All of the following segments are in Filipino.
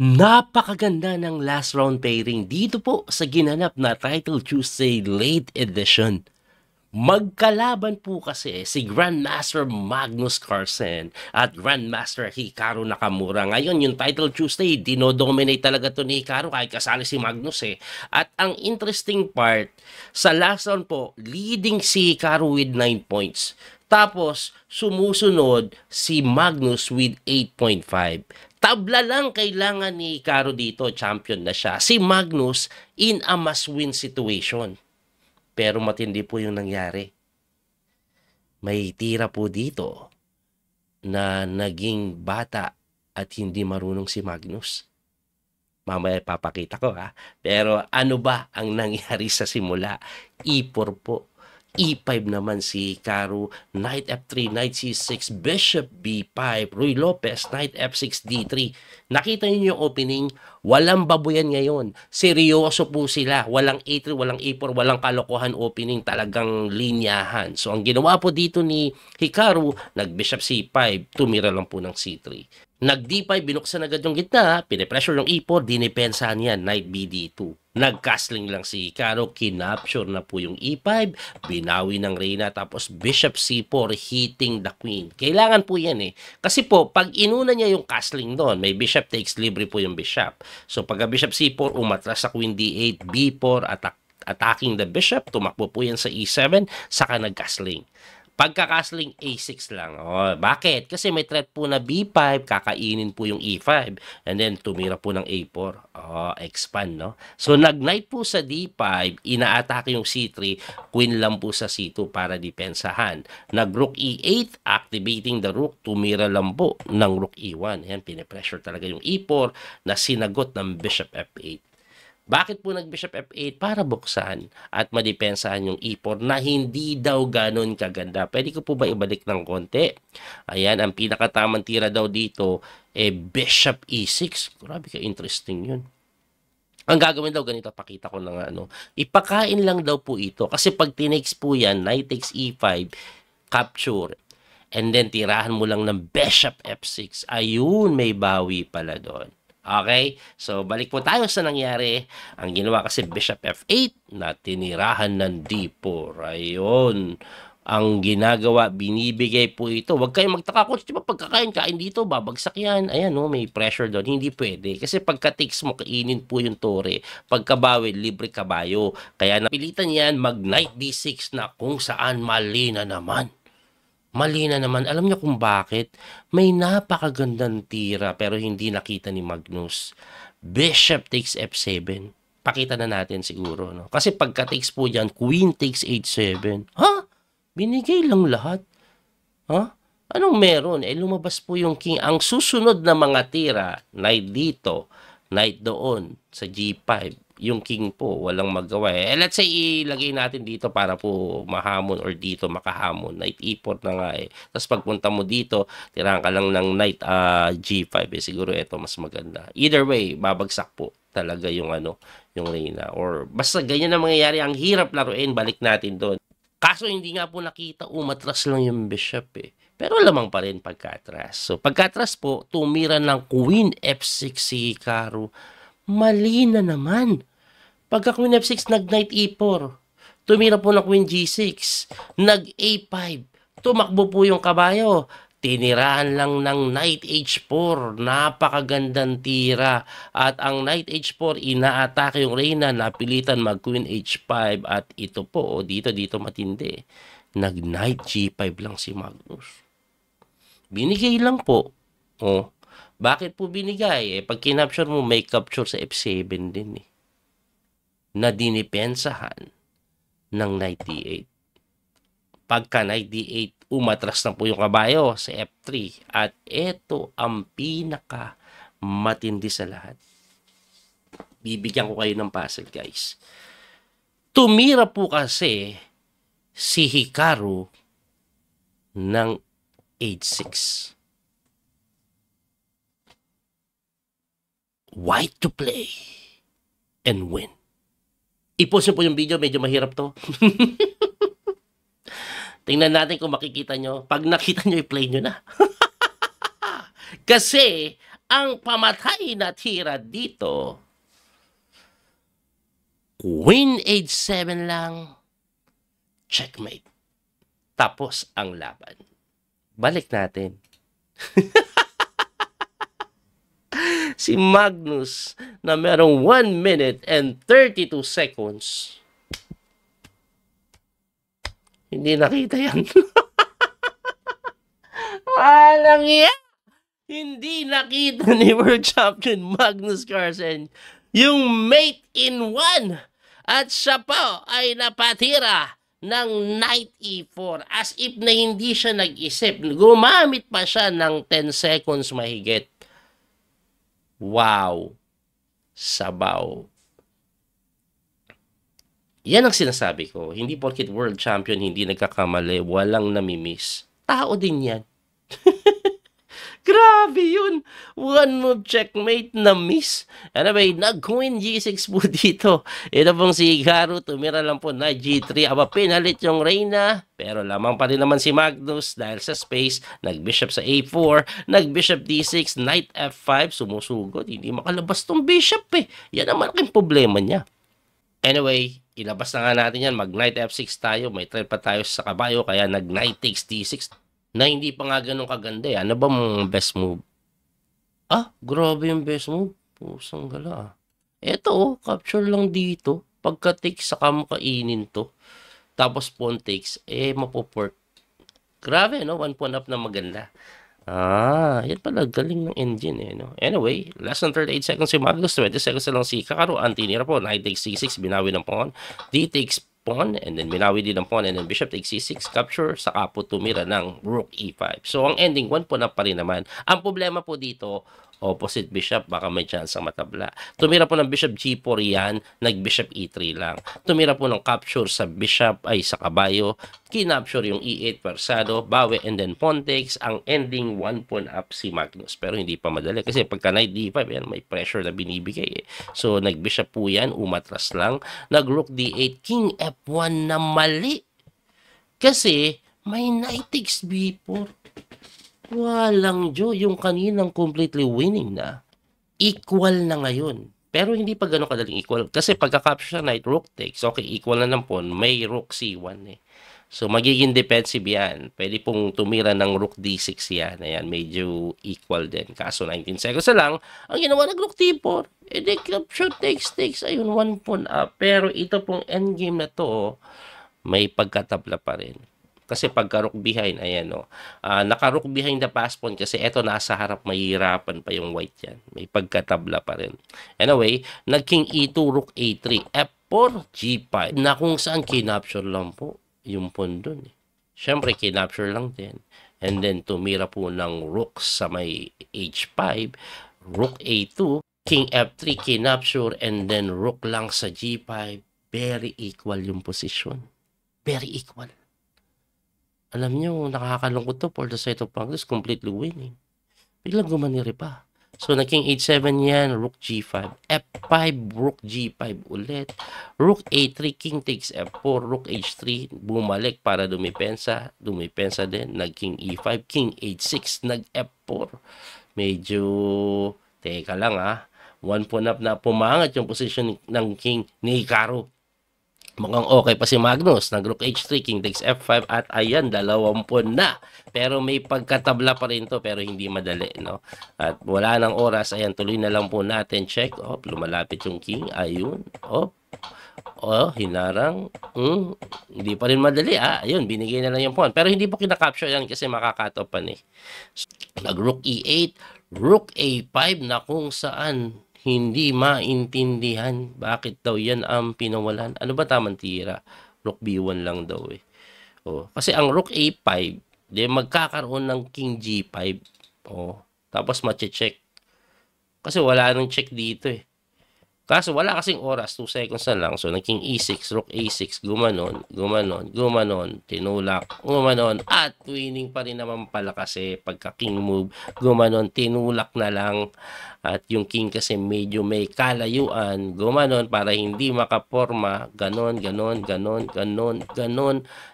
Napakaganda ng last round pairing dito po sa ginanap na Title Tuesday Late Edition. Magkalaban po kasi si Grandmaster Magnus Carlsen at Grandmaster Hikaru Nakamura. Ngayon, yung Title Tuesday, dinodominate talaga to ni Hikaru kahit kasali si Magnus eh. At ang interesting part, sa last round po, leading si Hikaru with 9 points. Tapos, sumusunod si Magnus with 8.5. Tabla lang kailangan ni Hikaru dito, champion na siya. Si Magnus in a must-win situation. Pero matindi po yung nangyari. May tira po dito na naging bata at hindi marunong si Magnus. Mamaya papakita ko ha. Pero ano ba ang nangyari sa simula? E4 po. E5 naman si Hikaru, Knight F3, Knight C6, Bishop B5, Ruy Lopez, Knight F6, D3. Nakita niyo yung opening, walang babuyan ngayon. Seryoso po sila. Walang A3, walang A4, walang kalokohan opening, talagang linyahan. So ang ginawa po dito ni Hikaru, nag-Bishop C5, tumira lang po ng C3. Nag-D5, binuksan agad yung gitna, pinipressure yung E4, dinipensahan yan, Knight BD2. Nag-castling lang si Hikaru, kinapture na po yung E5, binawi ng Reyna, tapos Bishop C4 hitting the Queen. Kailangan po yan eh. Kasi po, pag inuna niya yung castling doon, may Bishop takes, libre po yung Bishop. So pagka Bishop C4, umatras sa Queen D8, B4, attacking the Bishop, tumakbo po yan sa E7, saka nag-castling. Pagka-castling A6 lang. Oh, bakit? Kasi may threat po na B5, kakainin po yung E5. And then, tumira po ng A4. Oh, expand, no? So, nag-knight po sa D5, ina-atake yung C3, queen lang po sa C2 para depensahan. Nag-rook E8, activating the rook, tumira lang po ng rook E1. Yan, pinipressure talaga yung E4 na sinagot ng Bishop F8. Bakit po nag-Bishop F8? Para buksan at madepensahan yung E4 na hindi daw ganon kaganda. Pwede ko po ba ibalik ng konti? Ayan, ang pinakatamang tira daw dito, Bishop E6. Grabe ka, interesting yun. Ang gagawin daw ganito, pakita ko na nga, ipakain lang daw po ito. Kasi pag tinakes po yan, knight takes E5, capture, and then tirahan mo lang ng Bishop F6. Ayun, may bawi pala doon. Okay? So, balik po tayo sa nangyari. Ang ginawa kasi Bishop F8 na tinirahan ng D4. Ayun. Ang ginagawa, binibigay po ito. Huwag kayong magtaka, coach, diba pagkakain dito, babagsak yan. Ayan, may pressure doon. Hindi pwede. Kasi pagka-takes mo, kainin po yung tore. Pagkabawi, libre kabayo. Kaya napilitan yan, mag-knight D6 na kung saan mali na naman. Mali na naman. Alam niyo kung bakit? May napakagandang tira pero hindi nakita ni Magnus. Bishop takes F7. Pakita na natin siguro. No? Kasi pagka takes po dyan, Queen takes H7. Ha? Binigay lang lahat. Ha? Anong meron? Lumabas po yung king. Ang susunod na mga tira, knight dito, knight doon, sa G5. Yung king po, walang magawa eh. Let's say, ilagay natin dito para po mahamon or dito makahamon. Knight E4 na nga eh. Tapos pagpunta mo dito, tirahan ka lang ng knight G5 eh. Siguro ito mas maganda. Either way, babagsak po talaga yung yung Reyna. Or basta ganyan na mangyayari. Ang hirap laruin, balik natin doon. Kaso hindi nga po nakita, umatras lang yung bishop eh. Pero lamang pa rin pagkatras. So pagkatras po, tumira ng Queen F6 si Hikaru. Mali na naman. Pagka Queen F6, nag-Knight E4. Tumira po ng Queen G6. Nag-A5. Tumakbo po yung kabayo. Tinirahan lang ng Knight H4. Napakagandang tira. At ang Knight H4, inaatake yung Reyna. Napilitan mag-Queen H5. At ito po, dito matindi. Nag-Knight G5 lang si Magnus. Binigay lang po. Bakit po binigay? Pag kinapture mo, may capture sa F7 din eh. Na dinipensahan ng knight D8. Pagka knight D8, umatras na po yung kabayo sa F3. At ito ang pinaka matindi sa lahat. Bibigyan ko kayo ng puzzle, guys. Tumira po kasi si Hikaru ng H6. White to play and win. I-post nyo po yung video, medyo mahirap to. Tingnan natin kung makikita nyo. Pag nakita nyo, i-play nyo na. Kasi, ang pamatay na tira dito. Queen H7 lang. Checkmate. Tapos ang laban. Balik natin. Si Magnus na merong 1 minute and 32 seconds. Hindi nakita yan. Walang yan. Hindi nakita ni World Champion Magnus Carlsen yung mate in 1. At siya po ay napatira ng Knight E4 as if na hindi siya nag-isip. Gumamit pa siya ng 10 seconds mahigit. Wow. Sabaw. Yan ang sinasabi ko. Hindi porket world champion, hindi nagkakamali, walang namimiss. Tao din yan. Grabe yun. One move checkmate na miss. Anyway, nag-queen G6 po dito. Ito pong si Hikaru, tumira lang po na G3. Aba, pinalit yung Reyna. Pero lamang pa rin naman si Magnus dahil sa space. Nag-bishop sa A4. Nag-bishop D6. Knight F5. Sumusugod. Hindi makalabas tong bishop eh. Yan ang malaking problema niya. Anyway, ilabas na nga natin yan. Mag-Knight F6 tayo. May threat pa tayo sa kabayo. Kaya nag-Knight takes D6. Na hindi pa nga ganun kaganda eh. Ano ba mong best move? Ah, grabe yung best move. Pusang gala. Eto, capture lang dito. Pagka-take, saka mo kainin to. Tapos pawn takes, mapoport. Grabe, no? One pawn up na maganda. Ah, yan pala. Galing ng engine eh, no? Anyway, less than 38 seconds si Magnus. 20 seconds na lang si Hikaru. Antinira po. Knight takes C6. Binawi ng pawn. D takes pawn, and then binawi din ng pawn, and then bishop takes c6, capture, saka po tumira ng rook e5. So, ang ending, 1 pawn up pa rin naman. Ang problema po dito, opposite bishop, baka may chance ang matabla. Tumira po ng bishop g4 yan, nag-bishop e3 lang. Tumira po ng capture sa bishop, ay sa kabayo, kinapture yung e8 persado, bawi, and then pawn takes, ang ending 1 pawn up si Magnus. Pero hindi pa madali, kasi pagka knight d5, yan, may pressure na binibigay eh. So, nag-bishop po yan, umatras lang, nag-rook d8, king f1 na mali. Kasi, may knight takes b4. Walang Diyo, yung kaninang completely winning na, equal na ngayon. Pero hindi pa gano'ng kadaling equal. Kasi pagka-capture sa knight, rook takes, okay, equal na ng pawn, may rook c1 eh. So, magiging defensive yan. Pwede pong tumira ng rook d6 yan. Ayan, medyo equal din. Kaso 19 seconds na lang, ang ginawa nag-rook d4, edi capture takes, ayun, 1 pawn up. Pero ito pong endgame na to, may pagkatabla pa rin. Kasi pagka-rook behind, ayan o. Naka-rook behind the pass pawn kasi eto nasa harap, mahihirapan pa yung white yan. May pagkatabla pa rin. Anyway, nag-king e2, rook a3, f4, g5. Na kung saan kinapture lang po yung pawn dun eh. Siyempre, kinapture lang din. And then, tumira po ng rook sa may h5, rook a2, king f3, kinapture, and then rook lang sa g5. Very equal yung position. Very equal. Alam nyo, nakakalungkot to for the side of Magnus, completely winning. Biglang gumaniri pa. So, naging h7 yan, rook g5, f5, rook g5 ulit, rook a3, king takes f4, rook h3, bumalik para dumipensa din, nag-king e5, king h6, nag-f4. Medyo, teka lang one pawn up na pumangat yung position ng king ni Hikaru. Mukhang okay pa si Magnus. Nag-rook h3, king takes f5, at ayan, 20 na. Pero may pagkatabla pa rin to, pero hindi madali, no? At wala nang oras, ayan, tuloy na lang po natin. Check, lumalapit yung king, ayun, hinarang, hindi pa rin madali, ayun, binigay na lang yung pawn. Pero hindi po kinakapture yan kasi makakatopan eh. So, nag-rook e8, rook a5 na kung saan hindi maintindihan bakit daw yan ang pinawalan. Ano ba tamang tira? Rook b1 lang daw eh. Kasi ang rook a5, magkakaroon ng king g5. Tapos mache-check. Kasi wala nang check dito eh. Kaso wala kasing oras, 2 seconds na lang. So, naging e6, rook a6, gumanon, tinulak, gumanon, at winning pa rin naman pala kasi pagka king move, gumanon, tinulak na lang. At yung king kasi medyo may kalayuan, gumanon para hindi makaporma, ganon,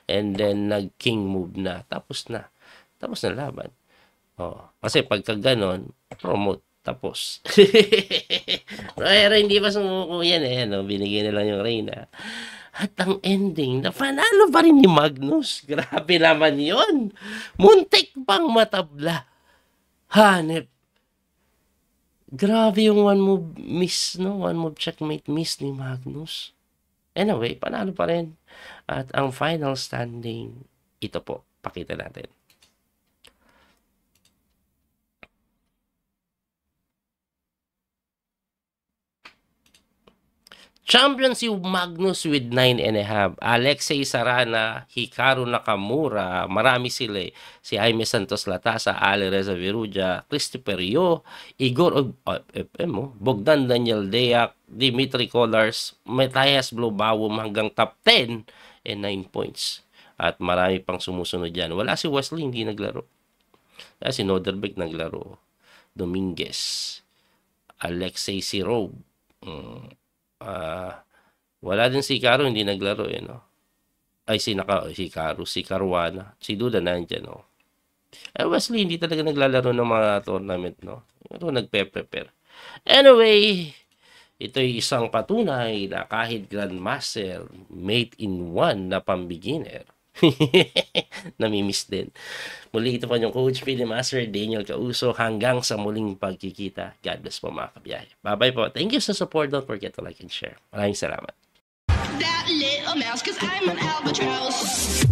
and then nag-king move na. Tapos na laban. Kasi pagka ganon, promote. tapos. Pero hindi pa sumuko yan eh. No? Binigyan na lang yung Reyna. At ang ending, napanalo pa rin ni Magnus. Grabe naman yon. Muntik pang matabla. Hanep. Grabe yung one move miss, no? One move checkmate miss ni Magnus. Anyway, panalo pa rin. At ang final standing, ito po. Pakita natin. Champion si Magnus with 9.5. Alexei Sarana, Hikaru Nakamura, marami sila eh. Si Jaime Santos Latasa, Ali Reza Viruja, Christopher Yo, Igor Bogdan Daniel Deak, Dimitri Kolars, Matthias Blobawom hanggang top 10 and 9 points. At marami pang sumusunod dyan. Wala si Wesley, hindi naglaro. Wala si Noderbeck naglaro. Dominguez, Alexei Sirov, wala din si Caro, hindi naglaro eh, no? Ay, si Caro, si Caruana, si Duda nandyan, no? Wesley, hindi talaga naglalaro ng mga tournament, no? Pero nagpe-prepare. Anyway, ito'y isang patunay na kahit Grandmaster, mate in one na pang-beginner, namimiss din. Muli ito po yung Coach Philly Master Daniel Causo. Hanggang sa muling pagkikita. God bless po mga kabiyahe. Bye-bye po. Thank you sa support. Don't forget to like and share. Maraming salamat. That little mouse, 'cause I'm an albatross.